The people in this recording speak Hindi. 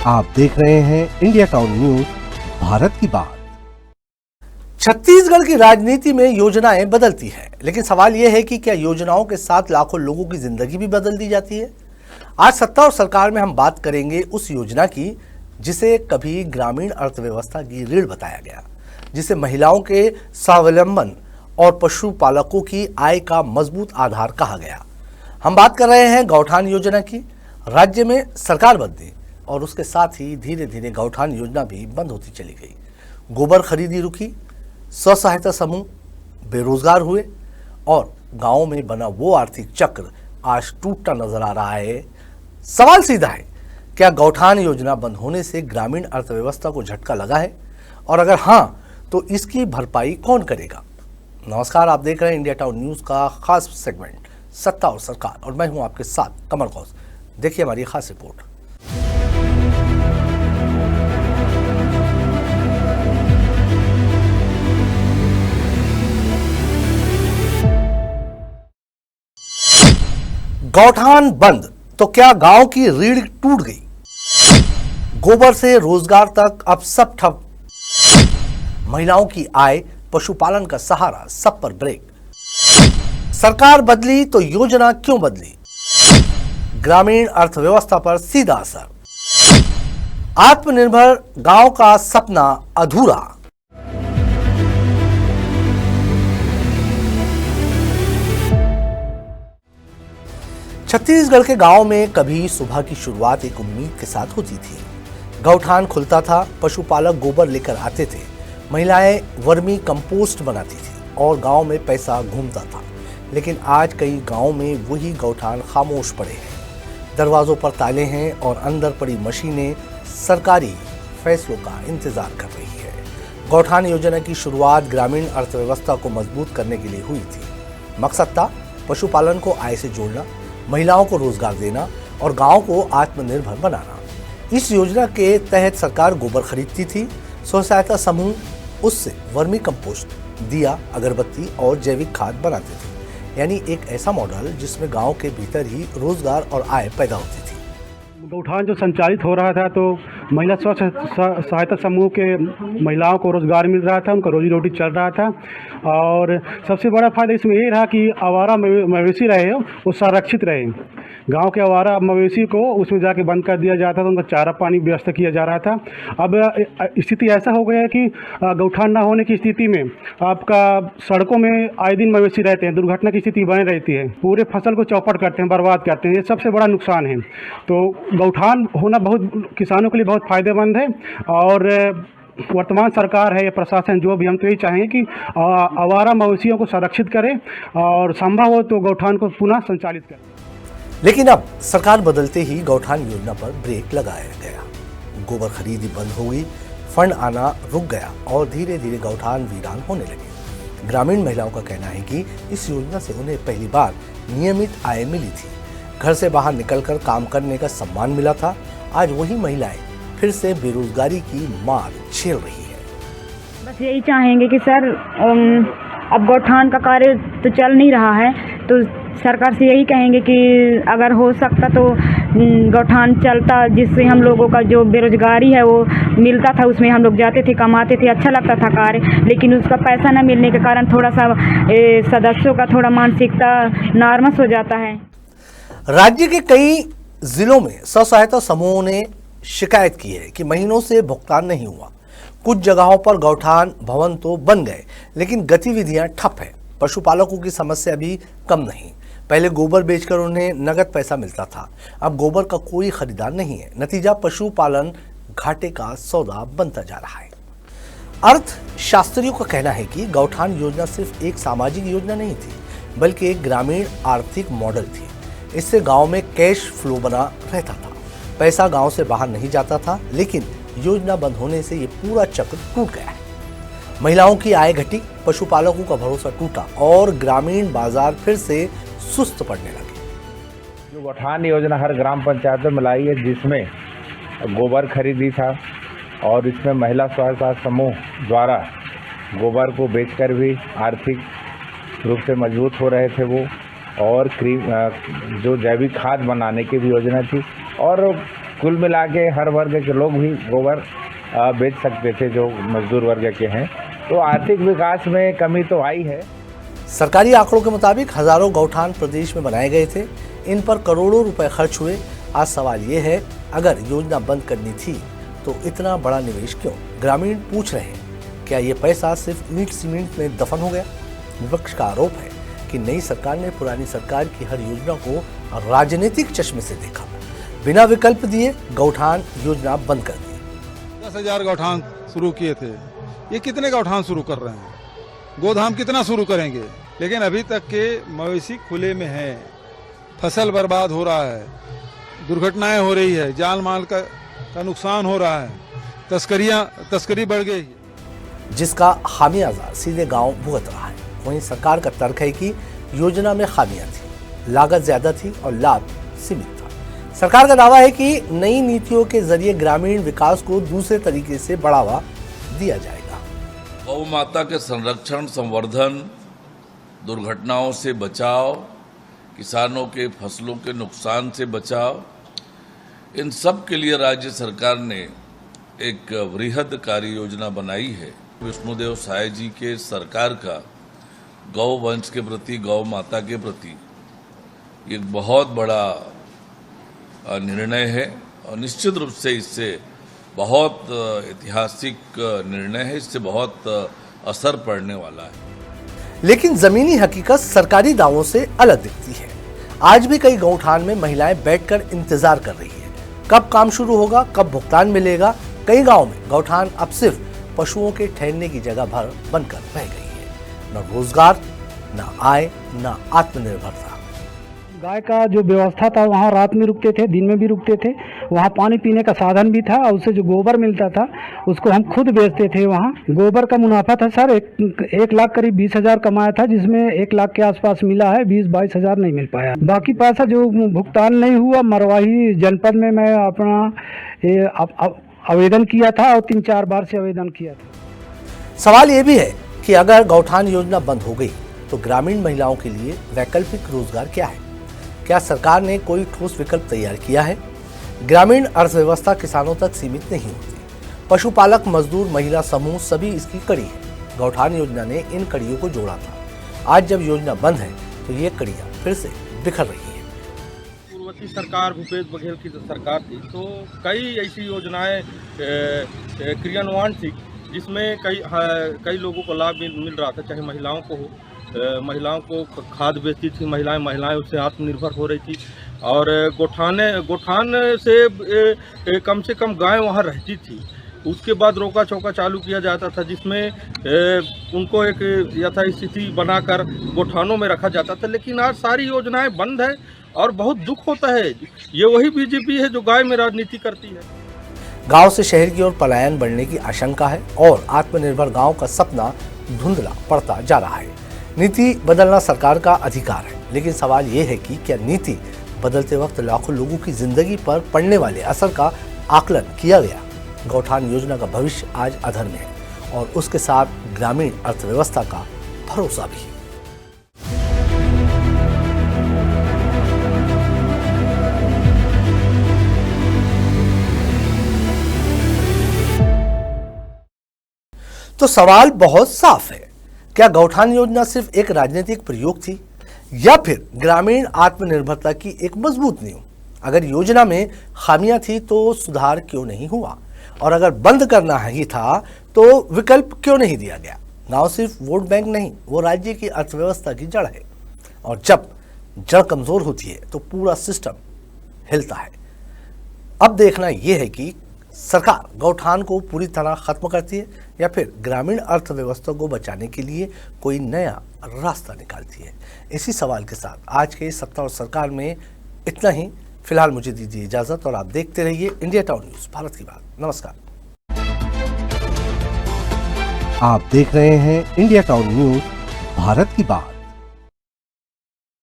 आप देख रहे हैं इंडिया टाउन न्यूज, भारत की बात। छत्तीसगढ़ की राजनीति में योजनाएं बदलती हैं, लेकिन सवाल यह है कि क्या योजनाओं के साथ लाखों लोगों की जिंदगी भी बदल दी जाती है। आज सत्ता और सरकार में हम बात करेंगे उस योजना की जिसे कभी ग्रामीण अर्थव्यवस्था की रीढ़ बताया गया, जिसे महिलाओं के स्वावलंबन और पशुपालकों की आय का मजबूत आधार कहा गया। हम बात कर रहे हैं गौठान योजना की। राज्य में सरकार बदली और उसके साथ ही धीरे धीरे गौठान योजना भी बंद होती चली गई। गोबर खरीदी रुकी, स्व सहायता समूह बेरोजगार हुए और गांव में बना वो आर्थिक चक्र आज टूटता नजर आ रहा है। सवाल सीधा है, क्या गौठान योजना बंद होने से ग्रामीण अर्थव्यवस्था को झटका लगा है, और अगर हां तो इसकी भरपाई कौन करेगा। नमस्कार, आप देख रहे हैं इंडिया टाउन न्यूज का खास सेगमेंट सत्ता और सरकार, और मैं हूं आपके साथ कमल गौस। देखिए हमारी खास रिपोर्ट। गौठान बंद तो क्या गांव की रीढ़ टूट गई। गोबर से रोजगार तक अब सब ठप। महिलाओं की आय, पशुपालन का सहारा, सब पर ब्रेक। सरकार बदली तो योजना क्यों बदली। ग्रामीण अर्थव्यवस्था पर सीधा असर। आत्मनिर्भर गांव का सपना अधूरा। छत्तीसगढ़ के गांव में कभी सुबह की शुरुआत एक उम्मीद के साथ होती थी। गौठान खुलता था, पशुपालक गोबर लेकर आते थे, महिलाएं वर्मी कंपोस्ट बनाती थी और गांव में पैसा घूमता था। लेकिन आज कई गांव में वही गौठान खामोश पड़े हैं। दरवाजों पर ताले हैं और अंदर पड़ी मशीनें सरकारी फैसलों का इंतजार कर रही है। गौठान योजना की शुरुआत ग्रामीण अर्थव्यवस्था को मजबूत करने के लिए हुई थी। मकसद था पशुपालन को आय से जोड़ना, महिलाओं को रोजगार देना और गांव को आत्मनिर्भर बनाना। इस योजना के तहत सरकार गोबर खरीदती थी, स्व सहायता समूह उससे वर्मी कंपोस्ट, दिया, अगरबत्ती और जैविक खाद बनाते थे। यानी एक ऐसा मॉडल जिसमें गांव के भीतर ही रोजगार और आय पैदा होती थी। गौठान जो संचालित हो रहा था तो महिला स्व सहायता समूह के महिलाओं को रोजगार मिल रहा था, उनका रोजी रोटी चल रहा था। और सबसे बड़ा फायदा इसमें ये रहा कि आवारा मवेशी रहे वो संरक्षित रहे। गांव के आवारा मवेशी को उसमें जाके बंद कर दिया जाता था, उनका चारा पानी व्यवस्था किया जा रहा था। अब स्थिति ऐसा हो गया है कि गौठान ना होने की स्थिति में आपका सड़कों में आए दिन मवेशी रहते हैं, दुर्घटना की स्थिति बनी रहती है, पूरे फसल को चौपट करते हैं, बर्बाद करते हैं। ये सबसे बड़ा नुकसान है। तो गौठान होना बहुत किसानों के लिए बहुत फायदेमंद है। और वर्तमान सरकार है या प्रशासन जो भी, हम तो यही चाहेंगे कि आवारा मवेशियों को संरक्षित करें और संभव हो तो गौठान को पुनः संचालित करें। लेकिन अब सरकार बदलते ही गौठान योजना पर ब्रेक लगाया गया। गोबर खरीदी बंद हो गई, फंड आना रुक गया और धीरे धीरे गौठान वीरान होने लगे। ग्रामीण महिलाओं का कहना है कि इस योजना से उन्हें पहली बार नियमित आय मिली थी, घर से बाहर निकलकर काम करने का सम्मान मिला था। आज वही महिलाएं फिर से बेरोजगारी की मार झेल रही है। बस यही चाहेंगे कि सर अब गौठान का कार्य तो चल नहीं रहा है, तो सरकार से यही कहेंगे कि अगर हो सकता तो गौठान चलता, जिससे हम लोगों का जो बेरोजगारी है वो मिलता था, उसमें हम लोग जाते थे, कमाते थे, अच्छा लगता था कार्य। लेकिन उसका पैसा न मिलने के कारण थोड़ा सा सदस्यों का थोड़ा मानसिकता नॉर्मस हो जाता है। राज्य के कई जिलों में स्व सहायता समूहों ने शिकायत की है कि महीनों से भुगतान नहीं हुआ। कुछ जगहों पर गौठान भवन तो बन गए, लेकिन गतिविधियां ठप है। पशुपालकों की समस्या भी कम नहीं। पहले गोबर बेचकर उन्हें नगद पैसा मिलता था, अब गोबर का कोई खरीदार नहीं है। नतीजा पशुपालन घाटे का सौदा बनता जा रहा है। अर्थशास्त्रियों का कहना है कि गौठान योजना सिर्फ एक सामाजिक योजना नहीं थी, बल्कि एक ग्रामीण आर्थिक मॉडल थी। इससे गांव में कैश फ्लो बना रहता था, पैसा गांव से बाहर नहीं जाता था। लेकिन योजना बंद होने से ये पूरा चक्र टूट गया है। महिलाओं की आय घटी, पशुपालकों का भरोसा टूटा और ग्रामीण बाजार फिर से सुस्त पड़ने लगे। जो गौठान योजना हर ग्राम पंचायत में लाई है, जिसमें गोबर खरीदी था और इसमें महिला स्वसहायता समूह द्वारा गोबर को बेचकर भी आर्थिक रूप से मजबूत हो रहे थे वो, और जो जैविक खाद बनाने की भी योजना थी। और कुल मिला के हर वर्ग के लोग भी गोबर बेच सकते थे जो मजदूर वर्ग के हैं। तो आर्थिक विकास में कमी तो आई है। सरकारी आंकड़ों के मुताबिक हजारों गौठान प्रदेश में बनाए गए थे, इन पर करोड़ों रुपए खर्च हुए। आज सवाल ये है, अगर योजना बंद करनी थी तो इतना बड़ा निवेश क्यों? ग्रामीण पूछ रहे हैं, क्या ये पैसा सिर्फ ईंट सीमेंट में दफन हो गया? विपक्ष का आरोप है कि नई सरकार ने पुरानी सरकार की हर योजना को राजनीतिक चश्मे से देखा, बिना विकल्प दिए गौठान योजना बंद कर दी। 10,000 गौठान शुरू किए थे, ये कितने गौठान शुरू कर रहे हैं? गोधाम कितना शुरू करेंगे? लेकिन अभी तक के मवेशी खुले में हैं, फसल बर्बाद हो रहा है, दुर्घटनाएं हो रही है, जान माल का नुकसान हो रहा है, तस्करी बढ़ गई है, जिसका खामियाजा सीधे गांव भुगत रहा है। वहीं सरकार का तर्क है कि योजना में खामियां थी, लागत ज्यादा थी और लाभ सीमित था। सरकार का दावा है कि नई नीतियों के जरिए ग्रामीण विकास को दूसरे तरीके से बढ़ावा दिया जाएगा। गौ माता के संरक्षण, संवर्धन, दुर्घटनाओं से बचाव, किसानों के फसलों के नुकसान से बचाव, इन सब के लिए राज्य सरकार ने एक वृहद कार्य योजना बनाई है। विष्णुदेव साय जी के सरकार का गौ वंश के प्रति, गौ माता के प्रति एक बहुत बड़ा निर्णय है और निश्चित रूप से इससे बहुत ऐतिहासिक निर्णय है, इससे बहुत असर पड़ने वाला है। लेकिन जमीनी हकीकत सरकारी दावों से अलग दिखती है। आज भी कई गौठान में महिलाएं बैठकर इंतजार कर रही है, कब काम शुरू होगा, कब भुगतान मिलेगा। कई गांव में गौठान अब सिर्फ पशुओं के ठहरने की जगह भर बनकर रह गई है। न रोजगार, न आय, न आत्मनिर्भरता। गाय का जो व्यवस्था था, वहाँ रात में रुकते थे, दिन में भी रुकते थे। वहाँ पानी पीने का साधन भी था और उससे जो गोबर मिलता था उसको हम खुद बेचते थे। वहाँ गोबर का मुनाफा था सर, एक लाख करीब 20,000 कमाया था, जिसमें 1 लाख के आसपास मिला है, 20-22 हज़ार नहीं मिल पाया। बाकी पैसा जो भुगतान नहीं हुआ, मरवाही जनपद में मैं अपना आवेदन किया था और 3-4 बार से आवेदन किया था। सवाल ये भी है कि अगर गौठान योजना बंद हो गई तो ग्रामीण महिलाओं के लिए वैकल्पिक रोजगार क्या है? क्या सरकार ने कोई ठोस विकल्प तैयार किया है? ग्रामीण अर्थव्यवस्था किसानों तक सीमित नहीं होती। पशुपालक, मजदूर, महिला समूह सभी इसकी कड़ी है। गौठान योजना ने इन कड़ियों को जोड़ा था। आज जब योजना बंद है तो ये कड़ियां फिर से बिखर रही है। पूर्ववर्ती सरकार भूपेश बघेल की सरकार थी, तो कई ऐसी योजनाएं क्रियान्वयन थी जिसमें कई लोगों को लाभ मिल रहा था, चाहे महिलाओं को हो। महिलाओं को खाद बेचती थी महिलाएं उससे आत्मनिर्भर हो रही थी। और गोठान से कम से कम गाय वहाँ रहती थी। उसके बाद रोका चौका चालू किया जाता था, जिसमें उनको एक यथास्थिति बनाकर गोठानों में रखा जाता था। लेकिन आज सारी योजनाएं बंद है और बहुत दुख होता है। ये वही बीजेपी है जो गाय में राजनीति करती है। गांव से शहर की ओर पलायन बढ़ने की आशंका है और आत्मनिर्भर गांव का सपना धुंधला पड़ता जा रहा है। नीति बदलना सरकार का अधिकार है, लेकिन सवाल ये है कि क्या नीति बदलते वक्त लाखों लोगों की जिंदगी पर पड़ने वाले असर का आकलन किया गया? गौठान योजना का भविष्य आज अधर में है और उसके साथ ग्रामीण अर्थव्यवस्था का भरोसा भी। तो सवाल बहुत साफ है, क्या गौठान योजना सिर्फ एक राजनीतिक प्रयोग थी या फिर ग्रामीण आत्मनिर्भरता की एक मजबूत नींव? अगर योजना में खामियां थी तो सुधार क्यों नहीं हुआ? और अगर बंद करना ही था तो विकल्प क्यों नहीं दिया गया? गांव सिर्फ वोट बैंक नहीं, वो राज्य की अर्थव्यवस्था की जड़ है और जब जड़ कमजोर होती है तो पूरा सिस्टम हिलता है। अब देखना यह है कि सरकार गौठान को पूरी तरह खत्म करती है या फिर ग्रामीण अर्थव्यवस्था को बचाने के लिए कोई नया रास्ता निकालती है। इसी सवाल के साथ आज के सत्ता और सरकार में इतना ही। फिलहाल मुझे दीजिए इजाजत और आप देखते रहिए इंडिया टाउन न्यूज, भारत की बात। नमस्कार। आप देख रहे हैं इंडिया टाउन न्यूज, भारत की बात।